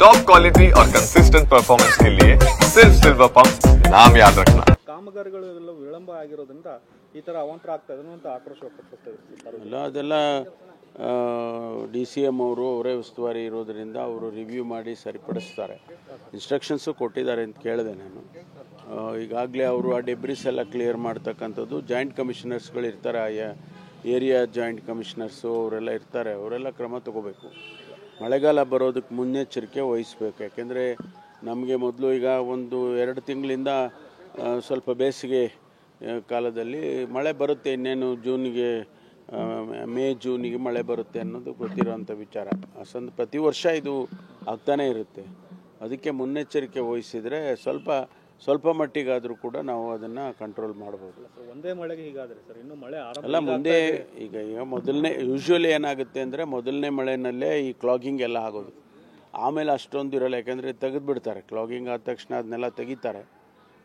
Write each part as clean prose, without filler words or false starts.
Top quality और consistent performance के लिए सिर्फ सिल्वर पंप नाम याद रखना। ಕಾಮಗಾರಿಗಳೆಲ್ಲ ವಿಳಂಬ ಆಗಿರೋದ್ರಿಂದ ಈ ತರ ಅವಾಂತರ ಆಗ್ತಾ ಇದೆ ಅಂತ ಆಕ್ರೋಶ ವ್ಯಕ್ತಪಡಿಸ್ತಾರೆ. ಅಲ್ಲ ಅದೆಲ್ಲ DCM ಅವರೇ ಉಸ್ತುವಾರಿ ಇರೋದರಿಂದ ಅವರು ರಿವ್ಯೂ ಮಾಡಿ ಸರಿಪಡಿಸ್ತಾರೆ. ಇನ್ಸ್ಟ್ರಕ್ಷನ್ಸು ಕೊಟ್ಟಿದ್ದಾರೆ ಅಂತ ಕೇಳಿದೆ ನಾನು. ಈಗಾಗಲೇ ಅವರು ಆ ಡೆಬ್ರಿಸ್ ಎಲ್ಲ ಕ್ಲಿಯರ್ ಮಾಡ್ತಕ್ಕಂಥದ್ದು ಜಾಯಿಂಟ್ ಕಮಿಷನರ್ಸ್ಗಳು ಇರ್ತಾರೆ, ಆಯಾ ಏರಿಯಾ ಜಾಯಿಂಟ್ ಕಮಿಷನರ್ಸು ಅವರೆಲ್ಲ ಇರ್ತಾರೆ, ಅವರೆಲ್ಲ ಕ್ರಮ ತಗೋಬೇಕು. ಮಳೆಗಾಲ ಬರೋದಕ್ಕೆ ಮುನ್ನೆಚ್ಚರಿಕೆ ವಹಿಸಬೇಕು. ಯಾಕೆಂದರೆ ನಮಗೆ ಮೊದಲು ಈಗ 1-2 ತಿಂಗಳಿಂದ ಸ್ವಲ್ಪ ಬೇಸಿಗೆ ಕಾಲದಲ್ಲಿ ಮಳೆ ಬರುತ್ತೆ, ಇನ್ನೇನು ಜೂನಿಗೆ ಮೇ ಜೂನಿಗೆ ಮಳೆ ಬರುತ್ತೆ ಅನ್ನೋದು ಗೊತ್ತಿರೋಂಥ ವಿಚಾರ. ಪ್ರತಿ ವರ್ಷ ಇದು ಆಗ್ತಾನೇ ಇರುತ್ತೆ. ಅದಕ್ಕೆ ಮುನ್ನೆಚ್ಚರಿಕೆ ವಹಿಸಿದರೆ ಸ್ವಲ್ಪ ಮಟ್ಟಿಗಾದರೂ ಕೂಡ ನಾವು ಅದನ್ನು ಕಂಟ್ರೋಲ್ ಮಾಡ್ಬೋದು. ಒಂದೇ ಮಳೆಗೆ ಹೀಗಾದರೆ ಸರ್ ಇನ್ನು ಮಳೆ ಅಲ್ಲ, ಮುಂದೆ ಈಗ ಮೊದಲನೇ ಯೂಶ್ವಲಿ ಏನಾಗುತ್ತೆ ಅಂದರೆ ಮೊದಲನೇ ಮಳೆನಲ್ಲೇ ಈ ಕ್ಲಾಗಿಂಗ್ ಎಲ್ಲ ಆಗೋದು. ಆಮೇಲೆ ಅಷ್ಟೊಂದು ಇರೋಲ್ಲ, ಯಾಕೆಂದರೆ ತೆಗೆದುಬಿಡ್ತಾರೆ. ಕ್ಲಾಗಿಂಗ್ ಆದ ತಕ್ಷಣ ಅದನ್ನೆಲ್ಲ ತೆಗಿತಾರೆ.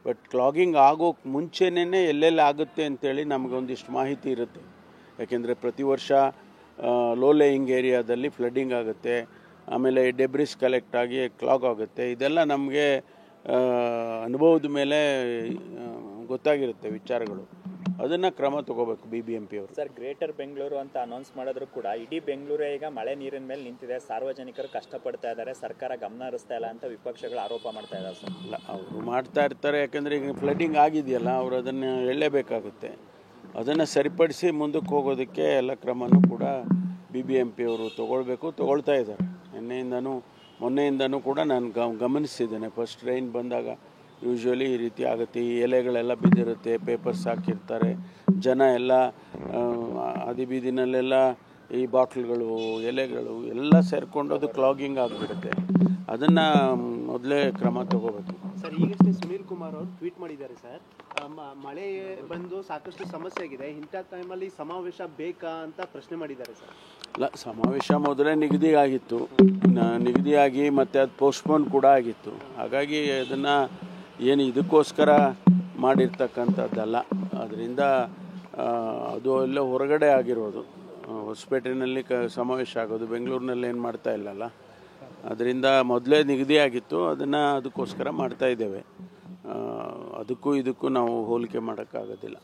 ಬಟ್ ಕ್ಲಾಗಿಂಗ್ ಆಗೋಕ್ಕೆ ಮುಂಚೆನೇ ಎಲ್ಲೆಲ್ಲಿ ಆಗುತ್ತೆ ಅಂತೇಳಿ ನಮಗೊಂದಿಷ್ಟು ಮಾಹಿತಿ ಇರುತ್ತೆ. ಯಾಕೆಂದರೆ ಪ್ರತಿ ವರ್ಷ ಲೋ ಲೇಯಿಂಗ್ ಏರಿಯಾದಲ್ಲಿ ಫ್ಲಡ್ಡಿಂಗ್ ಆಗುತ್ತೆ, ಆಮೇಲೆ ಡೆಬ್ರಿಸ್ ಕಲೆಕ್ಟ್ ಆಗಿ ಕ್ಲಾಗ್ ಆಗುತ್ತೆ. ಇದೆಲ್ಲ ನಮಗೆ ಅನುಭವದ ಮೇಲೆ ಗೊತ್ತಾಗಿರುತ್ತೆ ವಿಚಾರಗಳು. ಅದನ್ನು ಕ್ರಮ ತಗೋಬೇಕು BBMP ಅವರು. ಸರ್, ಗ್ರೇಟರ್ ಬೆಂಗಳೂರು ಅಂತ ಅನೌನ್ಸ್ ಮಾಡಿದ್ರು ಕೂಡ ಇಡೀ ಬೆಂಗಳೂರೇ ಈಗ ಮಳೆ ನೀರಿನ ಮೇಲೆ ನಿಂತಿದೆ, ಸಾರ್ವಜನಿಕರು ಕಷ್ಟಪಡ್ತಾ ಇದ್ದಾರೆ, ಸರ್ಕಾರ ಗಮನ ಹರಿಸ್ತಾ ಇಲ್ಲ ಅಂತ ವಿಪಕ್ಷಗಳು ಆರೋಪ ಮಾಡ್ತಾ ಇದ್ದಾರೆ ಸರ್. ಇಲ್ಲ, ಅವರು ಮಾಡ್ತಾ ಇರ್ತಾರೆ. ಯಾಕೆಂದರೆ ಈಗ ಫ್ಲಡ್ಡಿಂಗ್ ಆಗಿದೆಯಲ್ಲ, ಅವರು ಅದನ್ನು ಹೇಳಲೇಬೇಕಾಗುತ್ತೆ. ಅದನ್ನು ಸರಿಪಡಿಸಿ ಮುಂದಕ್ಕೆ ಹೋಗೋದಕ್ಕೆ ಎಲ್ಲ ಕ್ರಮನೂ ಕೂಡ BBMP ಅವರು ತಗೊಳ್ತಾ ಇದ್ದಾರೆ. ಮೊನ್ನೆಯಿಂದನೂ ಕೂಡ ನಾನು ಗಮನಿಸಿದ್ದೇನೆ. ಫಸ್ಟ್ ರೈನ್ ಬಂದಾಗ ಯೂಶ್ವಲಿ ಈ ರೀತಿ ಆಗುತ್ತೆ. ಈ ಎಲೆಗಳೆಲ್ಲ ಬಿದ್ದಿರುತ್ತೆ, ಪೇಪರ್ಸ್ ಹಾಕಿರ್ತಾರೆ, ಜನ ಎಲ್ಲ ಬೀದಿನಲ್ಲೆಲ್ಲ ಈ ಬಾಟ್ಲ್ಗಳು ಎಲೆಗಳು ಎಲ್ಲ ಸೇರಿಕೊಂಡು ಅದು ಕ್ಲಾಗಿಂಗ್ ಆಗಿಬಿಡುತ್ತೆ. ಅದನ್ನು ಮೊದಲೇ ಕ್ರಮ ತಗೋಬೇಕು. ಸರ್, ಈಗಷ್ಟೇ ಸುನೀಲ್ ಕುಮಾರ್ ಅವರು ಟ್ವೀಟ್ ಮಾಡಿದ್ದಾರೆ ಸರ್, ಮಳೆ ಬಂದು ಸಾಕಷ್ಟು ಸಮಸ್ಯೆ ಆಗಿದೆ, ಇಂಥ ಟೈಮಲ್ಲಿ ಸಮಾವೇಶ ಬೇಕಾ ಅಂತ ಪ್ರಶ್ನೆ ಮಾಡಿದ್ದಾರೆ ಸರ್. ಇಲ್ಲ, ಸಮಾವೇಶ ಮೊದಲೇ ನಿಗದಿಯಾಗಿ ಮತ್ತು ಅದು ಪೋಸ್ಟ್ಪೋನ್ ಕೂಡ ಆಗಿತ್ತು. ಹಾಗಾಗಿ ಅದನ್ನು ಏನು ಇದಕ್ಕೋಸ್ಕರ ಮಾಡಿರ್ತಕ್ಕಂಥದ್ದಲ್ಲ. ಅದರಿಂದ ಅದು ಎಲ್ಲ ಹೊರಗಡೆ ಆಗಿರೋದು. ಹೊಸಪೇಟೆಯಲ್ಲಿ ಸಮಾವೇಶ ಆಗೋದು, ಬೆಂಗಳೂರಿನಲ್ಲಿ ಏನು ಮಾಡ್ತಾ ಇಲ್ಲಲ್ಲ. ಅದರಿಂದ ಮೊದಲೇ ನಿಗದಿಯಾಗಿತ್ತು, ಅದಕ್ಕೋಸ್ಕರ ಮಾಡ್ತಾ ಇದ್ದೇವೆ. ಅದಕ್ಕೂ ಇದಕ್ಕೂ ನಾವು ಹೋಲಿಕೆ ಮಾಡೋಕ್ಕಾಗೋದಿಲ್ಲ.